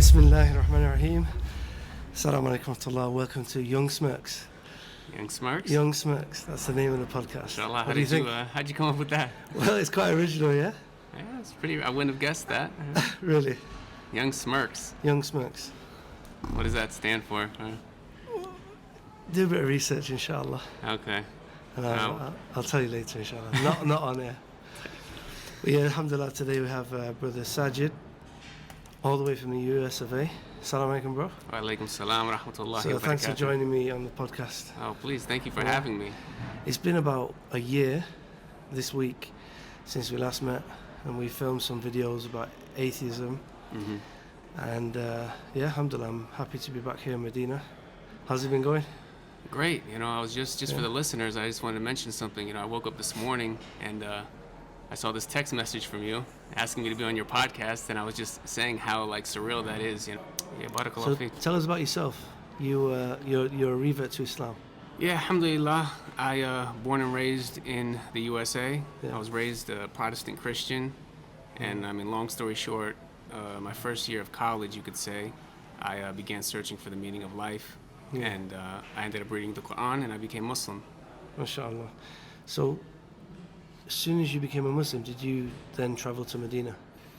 Bismillahirrahmanirrahim. Assalamu alaikum wa rahmatullah. Welcome to Young Smirks. Young Smirks? Young Smirks. That's the name of the podcast. Inshallah. What do you think? How'd you come up with that? Well, it's quite original, yeah? Yeah, it's pretty. I wouldn't have guessed that. Really? Young Smirks. Young Smirks. What does that stand for? Do a bit of research, inshallah. Okay. And I'll tell you later, inshallah. Not on air. But yeah, alhamdulillah, today we have brother Saajid, all the way from the US of A. Assalamu alaikum, bro. Wa alaikum salam wa rahmatullahi So wa thanks for barakatuh. joining me on the podcast. Oh, please, thank you for having me. It's been about a year this week since we last met, and we filmed some videos about atheism. Hmm. And yeah, alhamdulillah, I'm happy to be back here in Medina. How's it been going? Great. I was just for the listeners, I just wanted to mention something. I woke up this morning and I saw this text message from you asking me to be on your podcast, and I was just saying how surreal that is. Yeah, barakallah So feek. tell us about yourself. You're a revert to Islam. Yeah, alhamdulillah. I born and raised in the USA. Yeah. I was raised a Protestant Christian, and long story short, my first year of college, you could say, I began searching for the meaning of life, and I ended up reading the Quran, and I became Muslim. MashaAllah. So as soon as you became a Muslim, did you then travel to Medina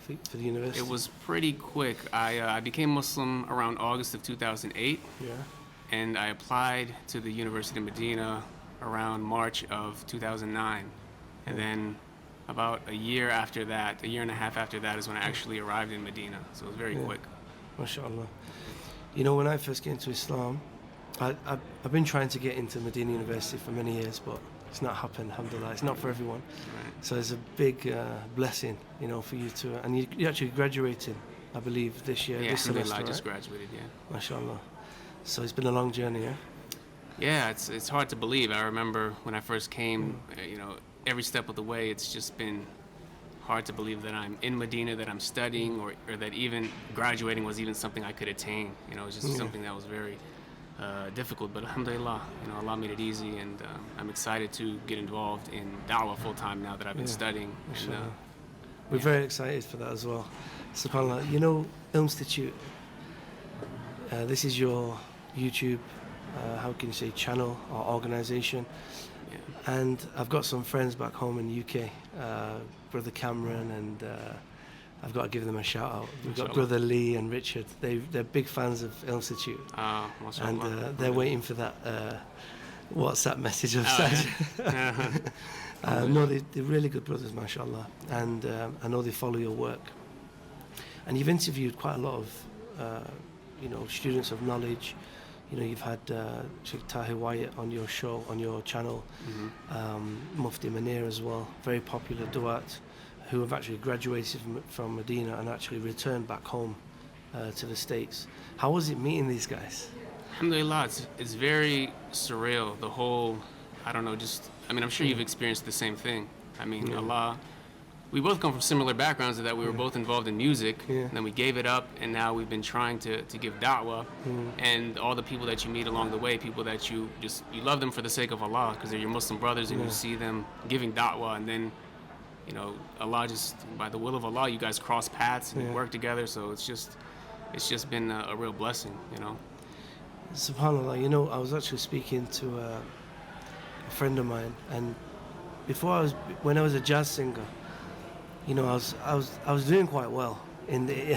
for the university? It was pretty quick. I became Muslim around August of 2008, Yeah. and I applied to the University of Medina around March of 2009, and then about a year and a half after that is when I actually arrived in Medina. So it was very quick. MashaAllah. When I first came to Islam, I've been trying to get into Medina University for many years, but it's not happened, alhamdulillah. It's not for everyone. Right. So it's a big blessing, for you to, and you actually graduating, I believe, this year, Yeah, this semester, alhamdulillah, I right? just graduated, yeah. MashaAllah. So it's been a long journey, yeah? Yeah, it's hard to believe. I remember when I first came, every step of the way, it's just been hard to believe that I'm in Medina, that I'm studying, or that even graduating was even something I could attain. It was just something that was very difficult. But alhamdulillah, Allah made it easy, and I'm excited to get involved in da'wah full time now that I've been studying. And, MashaAllah. We're very excited for that as well. SubhanAllah, ilmstitute, this is your YouTube, how can you say, channel or organization. yeah. And I've got some friends back home in the UK, brother Cameron, and I've got to give them a shout out. We've got Mashallah. brother Lee and Richard. They're big fans of Ilmstitute, and MashaAllah. they're waiting for that WhatsApp message of Oh, Saajid. No, they're really good brothers, mashallah, and I know they follow your work. And you've interviewed quite a lot of, students of knowledge. You've had Sheikh Tahir Wyatt on your show, on your channel, Mufti Manir as well, very popular duat, who have actually graduated from Medina and actually returned back home to the States. How was it meeting these guys? Alhamdulillah, it's very surreal. The whole, I'm sure you've experienced the same thing. Allah, we both come from similar backgrounds in that we were both involved in music, and then we gave it up, and now we've been trying to give da'wah, and all the people that you meet along the way, people that you love them for the sake of Allah, because they're your Muslim brothers, and you see them giving da'wah, and then, Allah just, by the will of Allah, you guys cross paths and you work together, so it's just been a real blessing, SubhanAllah, I was actually speaking to a friend of mine, and when I was a jazz singer, I was doing quite well in the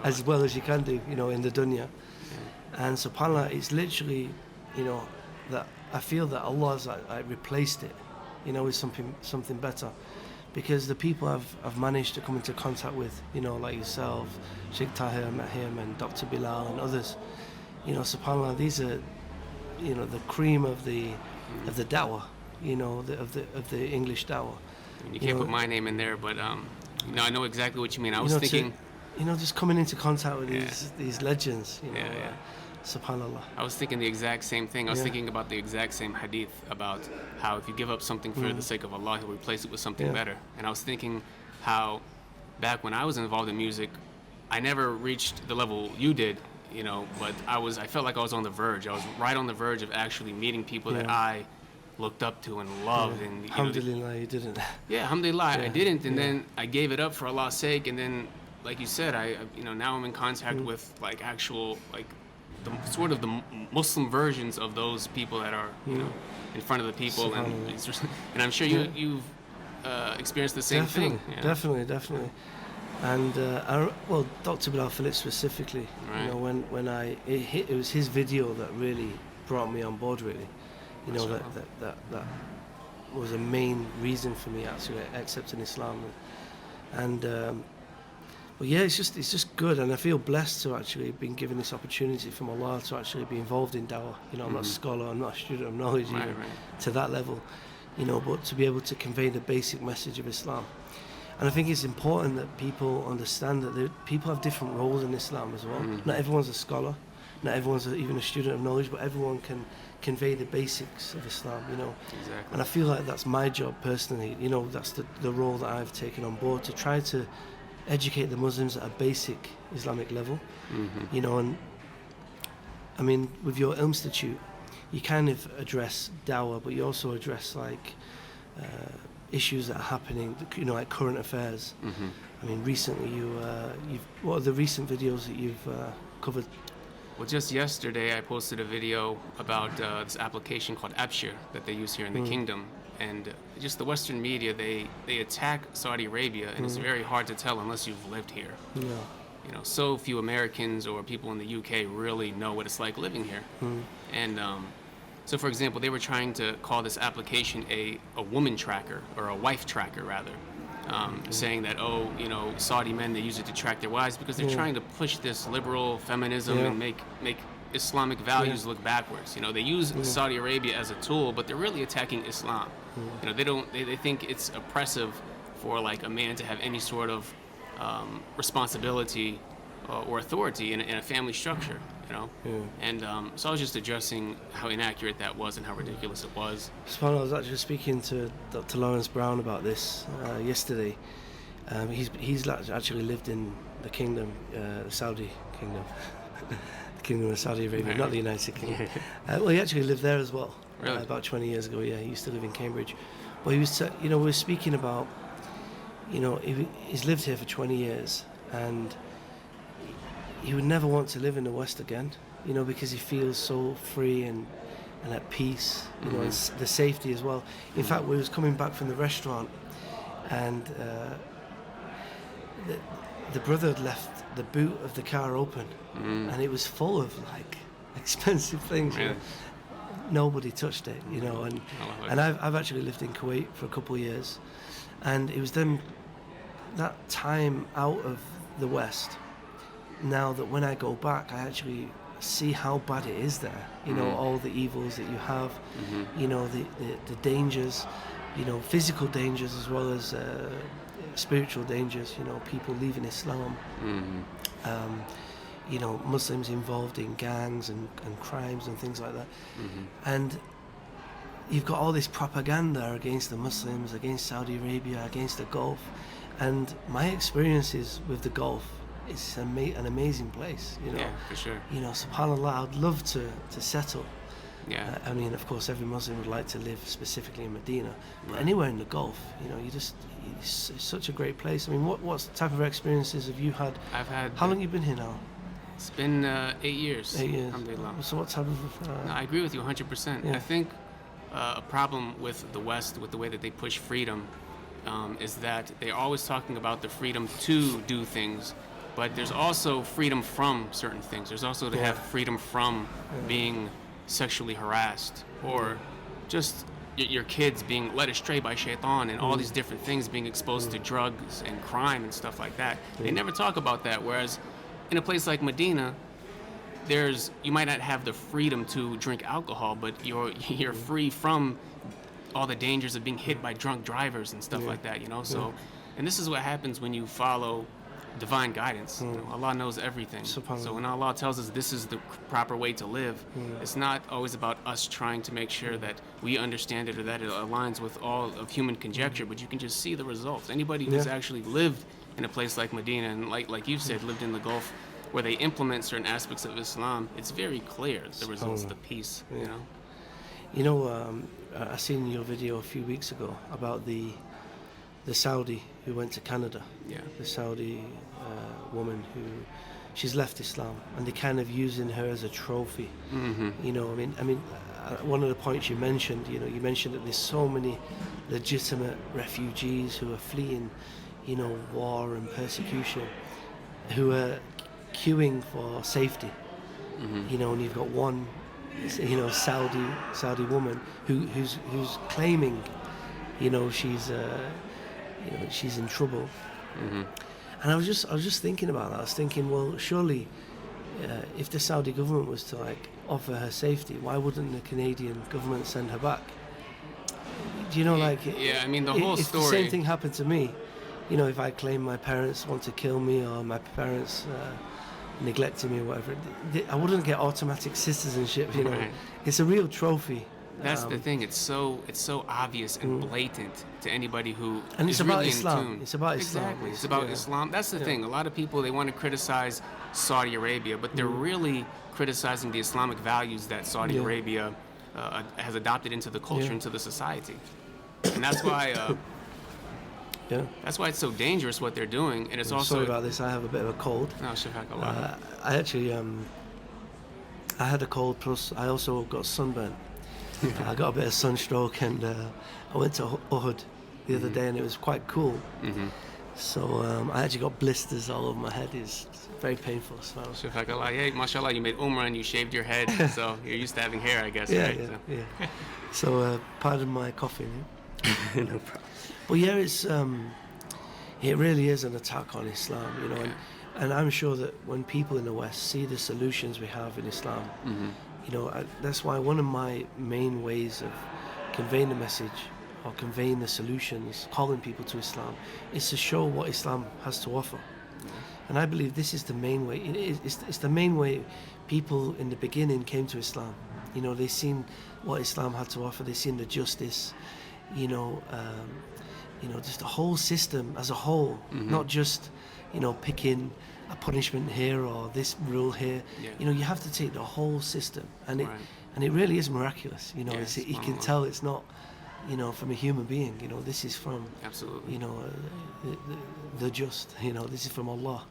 as well as you can do, in the dunya. And SubhanAllah, it's literally, that I feel that Allah has replaced it, with something better, because the people I've managed to come into contact with, like yourself, Sheikh Tahir, met him, and Dr. Bilal and others. SubhanAllah, these are, the cream of the da'wah, of the English da'wah. You can't put my name in there, but I know exactly what you mean. I was thinking, just coming into contact with these legends, Yeah. SubhanAllah. I was thinking the exact same thing. I was thinking about the exact same hadith about how if you give up something for the sake of Allah, He'll replace it with something better. And I was thinking how back when I was involved in music, I never reached the level you did, but I felt like I was on the verge. I was right on the verge of actually meeting people that I looked up to and loved. And Alhamdulillah, you didn't. alhamdulillah, I didn't. And then I gave it up for Allah's sake. And then like you said, now I'm in contact with like actual like the sort of the Muslim versions of those people that are in front of the people, and and I'm sure you've experienced the same Definitely, thing. definitely. And Dr. Bilal Phillips specifically, Right. when it was his video that really brought me on board. Really, that was a main reason for me actually accepting Islam. And but yeah, it's just good, and I feel blessed to actually been given this opportunity from Allah to actually be involved in dawah. I'm not a scholar, I'm not a student of knowledge to that level, but to be able to convey the basic message of Islam. And I think it's important that people understand that people have different roles in Islam as well. Not everyone's a scholar, not everyone's even a student of knowledge, but everyone can convey the basics of Islam, Exactly. And I feel like that's my job personally, that's the role that I've taken on board, to try to educate the Muslims at a basic Islamic level, and I mean, with your ilmstitute, you kind of address dawah, but you also address like issues that are happening, like current affairs. I mean, recently what are the recent videos that you've covered? Well, just yesterday I posted a video about this application called Abshir that they use here in the kingdom. And just the Western media, they attack Saudi Arabia, and it's very hard to tell unless you've lived here. Yeah. So few Americans or people in the UK really know what it's like living here. And so, for example, they were trying to call this application a woman tracker, or a wife tracker rather, saying that, Saudi men, they use it to track their wives because they're trying to push this liberal feminism and make Islamic values look backwards. They use Saudi Arabia as a tool, but they're really attacking Islam. They think it's oppressive for like a man to have any sort of responsibility or authority in a family structure. And so I was just addressing how inaccurate that was and how ridiculous it was. I was actually speaking to Dr. Lawrence Brown about this yesterday. He's actually lived in the kingdom, the Saudi kingdom. The kingdom of Saudi Arabia, not the United Kingdom. Well, he actually lived there as well. Really? About 20 years ago. Yeah, he used to live in Cambridge. But he was, we were speaking about, he's lived here for 20 years, and he would never want to live in the West again, because he feels so free and at peace, and the safety as well. In fact, we was coming back from the restaurant, and the brother had left the boot of the car open, and it was full of like expensive things. Really? Nobody touched it, and I've actually lived in Kuwait for a couple of years, and it was then that time out of the West. Now that when I go back, I actually see how bad it is there. All the evils that you have, the dangers, physical dangers as well as spiritual dangers. People leaving Islam. Muslims involved in gangs and crimes and things like that. And you've got all this propaganda against the Muslims, against Saudi Arabia, against the Gulf. And my experiences with the Gulf, it's an amazing place, Yeah, for sure. SubhanAllah, I'd love to settle. Yeah. I mean, of course, every Muslim would like to live specifically in Medina, but anywhere in the Gulf, it's such a great place. I mean, what type of experiences have you had? I've had. How long have you been here now? It's been 8 years. 8 years. Alhamdulillah. So what type of... No, I agree with you 100%. Yeah. I think a problem with the West, with the way that they push freedom, is that they're always talking about the freedom to do things, but there's also freedom from certain things. There's also to have freedom from being sexually harassed, or just your kids being led astray by shaitan, and all these different things, being exposed to drugs and crime and stuff like that. They never talk about that, whereas in a place like Medina, you might not have the freedom to drink alcohol, but you're free from all the dangers of being hit by drunk drivers and stuff like that, So, and this is what happens when you follow divine guidance. Allah knows everything. So when Allah tells us this is the proper way to live, it's not always about us trying to make sure that we understand it or that it aligns with all of human conjecture, but you can just see the results. Anybody who's actually lived in a place like Medina, and like you said, lived in the Gulf, where they implement certain aspects of Islam, it's very clear the results, the peace. I seen your video a few weeks ago about the the Saudi who went to Canada. Yeah. The Saudi woman who, she's left Islam, and they're kind of using her as a trophy. Mm-hmm. You know, one of the points you mentioned, you mentioned that there's so many legitimate refugees who are fleeing, war and persecution, who are queuing for safety. Mm-hmm. And you've got one, Saudi woman who's claiming, she's in trouble. Mm-hmm. And I was just thinking about that. I was thinking, well, surely, if the Saudi government was to offer her safety, why wouldn't the Canadian government send her back? Do you know, Yeah, I mean, the whole if story. the same thing happened to me, if I claim my parents want to kill me or my parents neglected me or whatever, I wouldn't get automatic citizenship. Right. It's a real trophy. That's the thing. It's so obvious and blatant to anybody who and is it's about really Islam. in tune. It's about Islam. Exactly. It's about Islam. That's the thing. A lot of people, they want to criticize Saudi Arabia, but they're really criticizing the Islamic values that Saudi Arabia has adopted into the culture, into the society, and that's why. That's why it's so dangerous what they're doing, and it's also. Sorry about this. I have a bit of a cold. No, shafaq. I actually I had a cold, plus I also got sunburn. I got a bit of sunstroke, and I went to Uhud the other day, and it was quite cool. Mm-hmm. So I actually got blisters all over my head. It's very painful. So. Shafaq. Hey, mashallah, you made Umrah and you shaved your head, so you're used to having hair, I guess. Yeah, right? yeah. So pardon my coughing. No problem. Well, yeah, it really is an attack on Islam, and I'm sure that when people in the West see the solutions we have in Islam, that's why one of my main ways of conveying the message or conveying the solutions, calling people to Islam, is to show what Islam has to offer. And I believe this is the main way. It's the main way people in the beginning came to Islam. They seen what Islam had to offer. They seen the justice, just the whole system as a whole, not just, picking a punishment here or this rule here. Yeah. You have to take the whole system, and it really is miraculous. You can tell it's not, from a human being. This is from absolutely. The just. This is from Allah.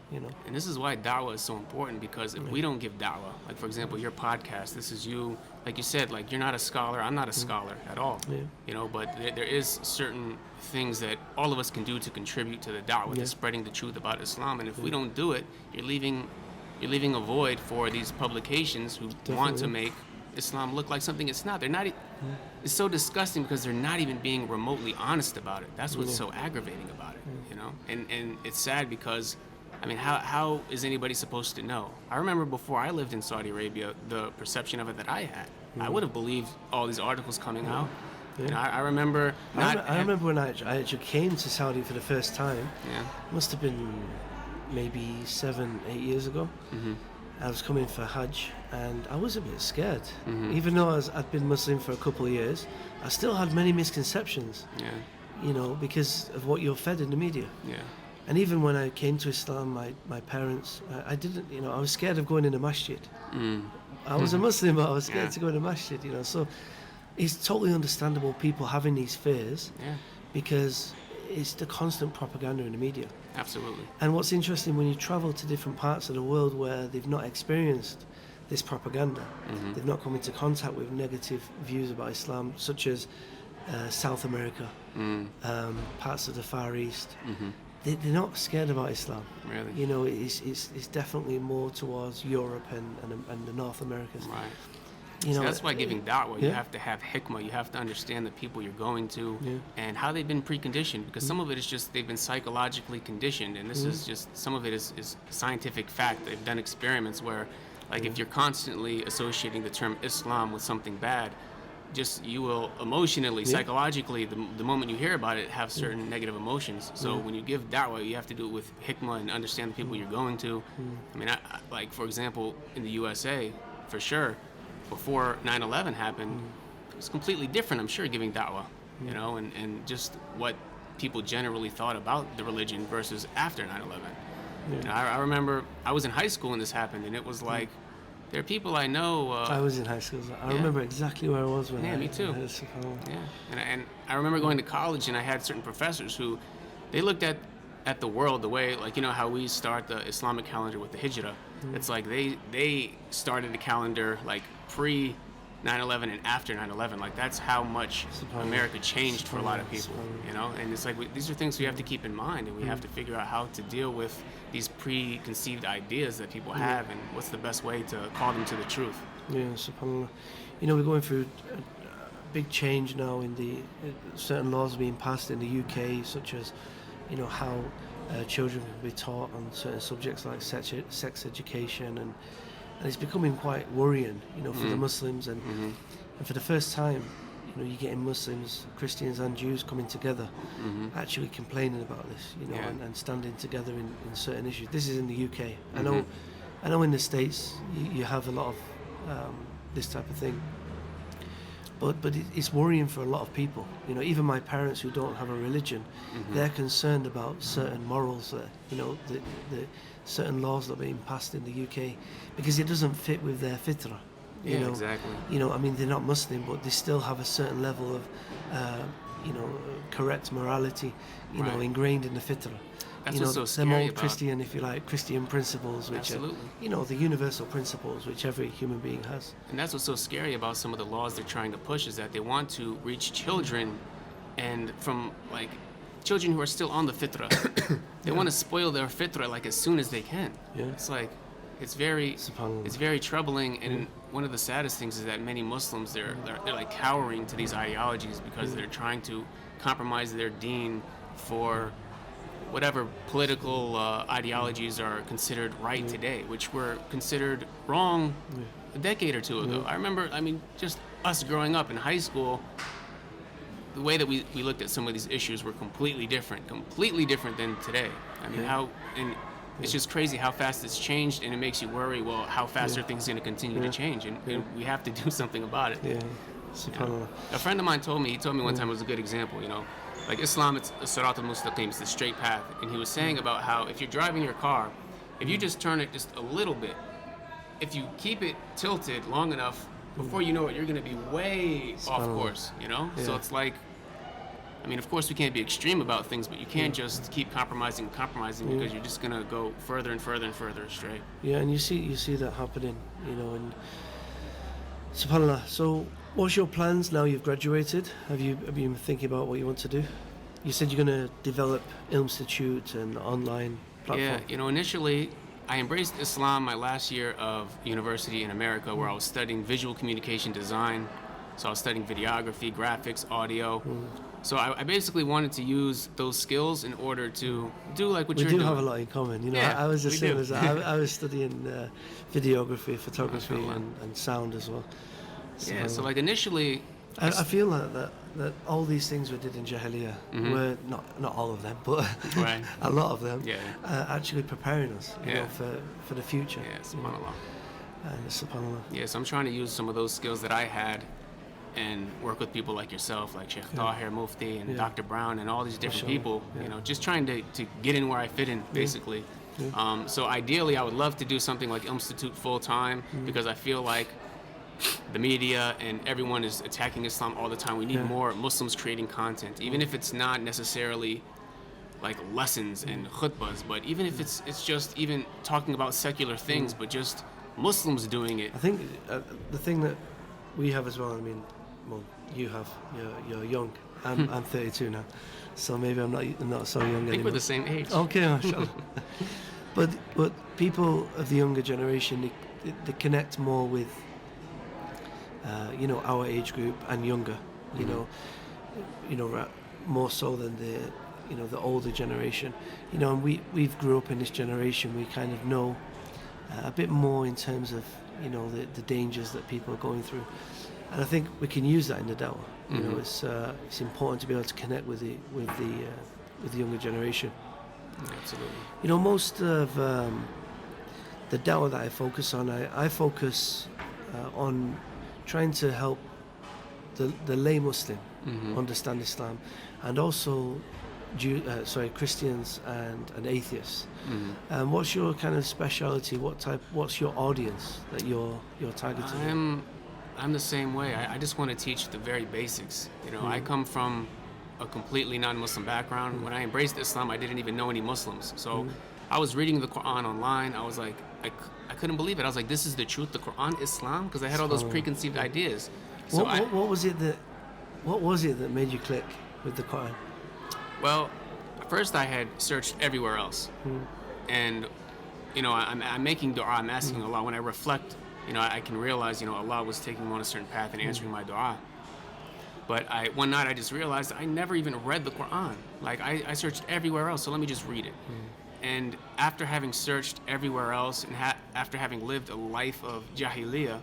And this is why da'wah is so important, because if we don't give da'wah, like for example your podcast, this is you, like you said, like you're not a scholar, I'm not a scholar at all. Yeah. But there is certain things that all of us can do to contribute to the da'wah, to spreading the truth about Islam. And if we don't do it, you're leaving a void for these publications who want to make Islam look like something it's not. They're not. It's so disgusting because they're not even being remotely honest about it. That's what's so aggravating about it, And it's sad because, I mean, how is anybody supposed to know? I remember before I lived in Saudi Arabia, the perception of it that I had. I would have believed all these articles coming out. Yeah. I remember. I remember when I actually came to Saudi for the first time. Yeah. It must have been maybe 7-8 years ago. Mm-hmm. I was coming for Hajj, and I was a bit scared. Mm-hmm. Even though I'd been Muslim for a couple of years, I still had many misconceptions. Yeah. Because of what you're fed in the media. Yeah. And even when I came to Islam, my parents, I didn't, I was scared of going in a masjid. I was a Muslim, but I was scared to go in a masjid, So it's totally understandable people having these fears, because it's the constant propaganda in the media. Absolutely. And what's interesting, when you travel to different parts of the world where they've not experienced this propaganda, they've not come into contact with negative views about Islam, such as South America, parts of the Far East, they're not scared about Islam. Really? It's definitely more towards Europe and the North Americas. Right. So that's why giving da'wah, you have to have hikmah, you have to understand the people you're going to and how they've been preconditioned, because some of it is just they've been psychologically conditioned, and this is just, some of it is scientific fact. They've done experiments where, like, if you're constantly associating the term Islam with something bad, just you will emotionally, psychologically, the moment you hear about it, have certain negative emotions. So when you give da'wah, you have to do it with hikmah and understand the people you're going to. I mean, like, for example, in the USA, for sure, before 9/11 happened, it was completely different, I'm sure, giving da'wah, and just what people generally thought about the religion versus after 9/11. I remember I was in high school when this happened, and it was like, there are people I know. I was in high school. I remember exactly where I was when me too. And I remember going to college, and I had certain professors who, they looked at the world the way, like, you know how we start the Islamic calendar with the Hijrah. It's like they started the calendar like pre 9/11 and after 9/11. Like, that's how much America changed for a lot of people, you know. And it's like these are things we have to keep in mind, and we have to figure out how to deal with these preconceived ideas that people have, and what's the best way to call them to the truth. Yeah, subhanAllah. You know, we're going through a big change now in the certain laws being passed in the UK, such as, you know, how children can be taught on certain subjects like sex education, and it's becoming quite worrying, you know, for the Muslims, and for the first time, you know, you're getting Muslims, Christians and Jews coming together, actually complaining about this, you know, and standing together in certain issues. This is in the UK. I know in the States you have a lot of this type of thing, but it's worrying for a lot of people. You know, even my parents who don't have a religion, they're concerned about certain morals that, you know, the certain laws that are being passed in the UK, because it doesn't fit with their fitrah. You know, exactly. You know, I mean, they're not Muslim, but they still have a certain level of, you know, correct morality, you know, ingrained in the fitrah. That's you know, what's so scary them old about. Christian, if you like, Christian principles, which are, you know, the universal principles which every human being has. And that's what's so scary about some of the laws they're trying to push, is that they want to reach children, and from like children who are still on the fitrah, they want to spoil their fitrah like as soon as they can. Yeah. It's like, it's very troubling, and one of the saddest things is that many Muslims they're like cowering to these ideologies because they're trying to compromise their deen for whatever political ideologies are considered right today, which were considered wrong a decade or two ago. I remember, I mean, just us growing up in high school, the way that we looked at some of these issues were completely different than today. I mean, it's just crazy how fast it's changed, and it makes you worry, well, how fast are things going to continue to change? And we have to do something about it. Yeah, subhanAllah. A friend of mine told me one time, it was a good example, you know, like Islam, it's a sirat al-mustaqim, it's the straight path. And he was saying about how if you're driving your car, if you just turn it just a little bit, if you keep it tilted long enough, before you know it, you're going to be way off course, you know? Yeah. So it's like, I mean, of course we can't be extreme about things, but you can't just keep compromising because you're just going to go further and further and further astray. Yeah, and you see that happening, you know, and subhanAllah. So what's your plans now you've graduated? Have you been thinking about what you want to do? You said you're going to develop ilmstitute and online platform. Yeah, you know, initially I embraced Islam my last year of university in America, where I was studying visual communication design. So I was studying videography, graphics, audio. So I basically wanted to use those skills in order to do like what you're doing. We do have a lot in common. You know, yeah, I was the same as I was studying videography, photography, and sound as well. Yeah, so like initially... I feel like that all these things we did in Jahiliyyah were, not all of them, but a lot of them, actually preparing us, you know, for the future. Yeah, subhanAllah. SubhanAllah. Yeah, so I'm trying to use some of those skills that I had and work with people like yourself, like Sheikh Tahir Mufti and Dr. Brown and all these different people, you know, just trying to get in where I fit in, basically. So ideally, I would love to do something like ilmstitute full-time, because I feel like the media and everyone is attacking Islam all the time. We need more Muslims creating content, even if it's not necessarily like lessons and khutbahs, but even if it's just even talking about secular things, but just Muslims doing it. I think the thing that we have as well, I mean, well, you have, you're young. I'm 32 now, so maybe I'm not so young anymore. I think we're the same age. Okay, mashallah. but people of the younger generation, they connect more with you know, our age group and younger, you know, more so than the older generation, you know, and we've grew up in this generation. We kind of know a bit more in terms of, you know, the dangers that people are going through, and I think we can use that in the dawah. You know, it's important to be able to connect with the younger generation. Absolutely. You know, most of the dawah that I focus on, I focus on trying to help the lay Muslim understand Islam, and also Christians and atheists. What's your kind of speciality? What's your audience that you're targeting? I'm the same way. I just want to teach the very basics. You know, I come from a completely non-Muslim background. When I embraced Islam, I didn't even know any Muslims. So I was reading the Quran online. I was like, I couldn't believe it. I was like, this is the truth, the Quran, Islam? Because I had all those preconceived ideas. So what was it that made you click with the Quran? Well, first I had searched everywhere else. And, you know, I'm making dua, I'm asking Allah. When I reflect, you know, I can realize, you know, Allah was taking me on a certain path and answering my dua. But one night I just realized I never even read the Quran. Like, I searched everywhere else, so let me just read it. And after having searched everywhere else and after having lived a life of jahiliyyah,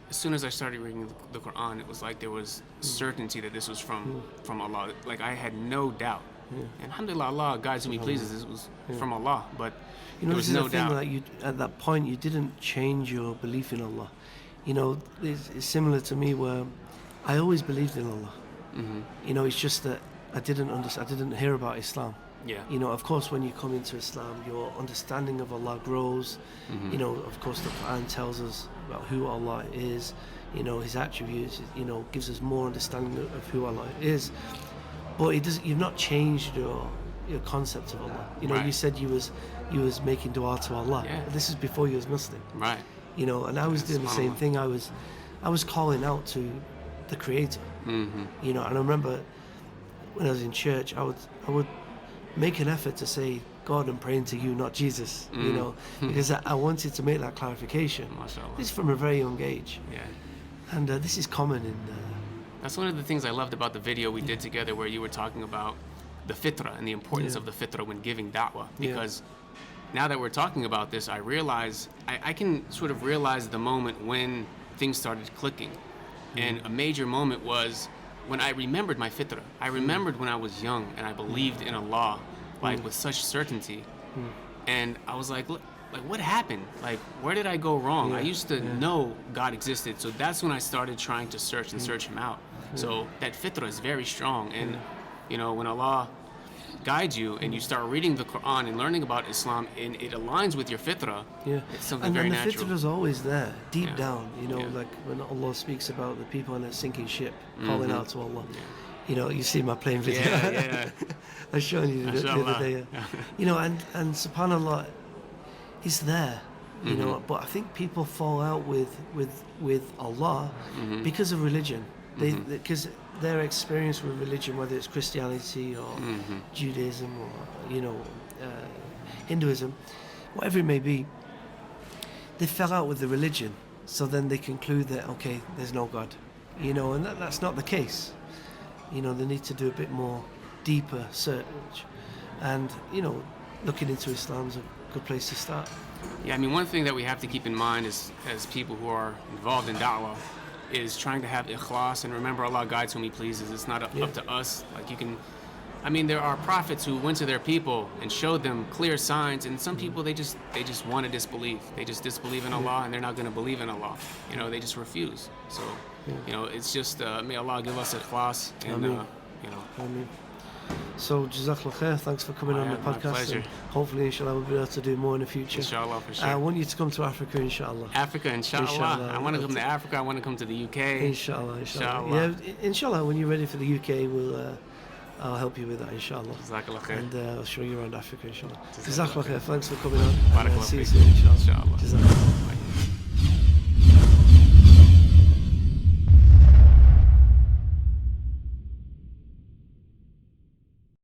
as soon as I started reading the Quran, it was like there was certainty that this was from Allah. Like, I had no doubt. And alhamdulillah, Allah guides whom He pleases. This was from Allah, but you know, there was no doubt. Like at that point, you didn't change your belief in Allah. You know, it's similar to me where I always believed in Allah. You know, it's just that I didn't hear about Islam. Yeah. You know, of course, when you come into Islam, your understanding of Allah grows. You know, of course, the Quran tells us about who Allah is. You know, His attributes. You know, gives us more understanding of who Allah is. But it doesn't. You've not changed your concept of Allah. You know, Right. you said you was making dua to Allah. Yeah. But this is before you was Muslim. Right. You know, and I was doing the same thing. I was calling out to the Creator. You know, and I remember when I was in church, I would make an effort to say, God, I'm praying to you, not Jesus. You know, because I wanted to make that clarification. MashaAllah. This is from a very young age, Yeah. and this is common in. That's one of the things I loved about the video we did together, where you were talking about the fitrah and the importance of the fitrah when giving da'wah. Because now that we're talking about this, I realize I can sort of realize the moment when things started clicking. And a major moment was when I remembered my fitrah. I remembered when I was young and I believed in Allah, like with such certainty. And I was like, look, like, what happened? Like, where did I go wrong? I used to know God existed. So that's when I started trying to search and search Him out. So that fitrah is very strong. And, you know, when Allah guides you and you start reading the Quran and learning about Islam and it aligns with your fitrah, it's something very natural. And the fitrah is always there, deep Yeah. down. You know, like when Allah speaks about the people on a sinking ship calling out to Allah. You know, you see my playing video. Yeah. I was showing you the other day. You know, and subhanAllah, it's there. You know, but I think people fall out with Allah because of religion. Because their experience with religion, whether it's Christianity or Judaism or, you know, Hinduism, whatever it may be, they fell out with the religion. So then they conclude that, okay, there's no God. You know, and that's not the case. You know, they need to do a bit more deeper search. And, you know, looking into Islam's a good place to start. Yeah, I mean, one thing that we have to keep in mind is, as people who are involved in da'wah, is trying to have ikhlas and remember Allah guides whom He pleases. It's not up to us. Like, you can, I mean, there are prophets who went to their people and showed them clear signs, and some people they just want to disbelieve. They just disbelieve in Allah, and they're not going to believe in Allah. You know, they just refuse. So, you know, it's just may Allah give us ikhlas, and you know. Ameen. So, Jazakallah khair, thanks for coming on the my podcast. pleasure. And hopefully, inshallah, we'll be able to do more in the future. Inshallah, for sure. I want you to come to Africa, inshallah. Africa, inshallah. I want to come to Africa. I want to come to the UK. Inshallah. Yeah, inshallah, when you're ready for the UK, I'll help you with that, inshallah. Jazakallah khair. And I'll show you around Africa, inshallah. Jazakallah khair, thanks for coming on. Barakallah See you feek. soon, inshallah. Inshallah. Jazakallah.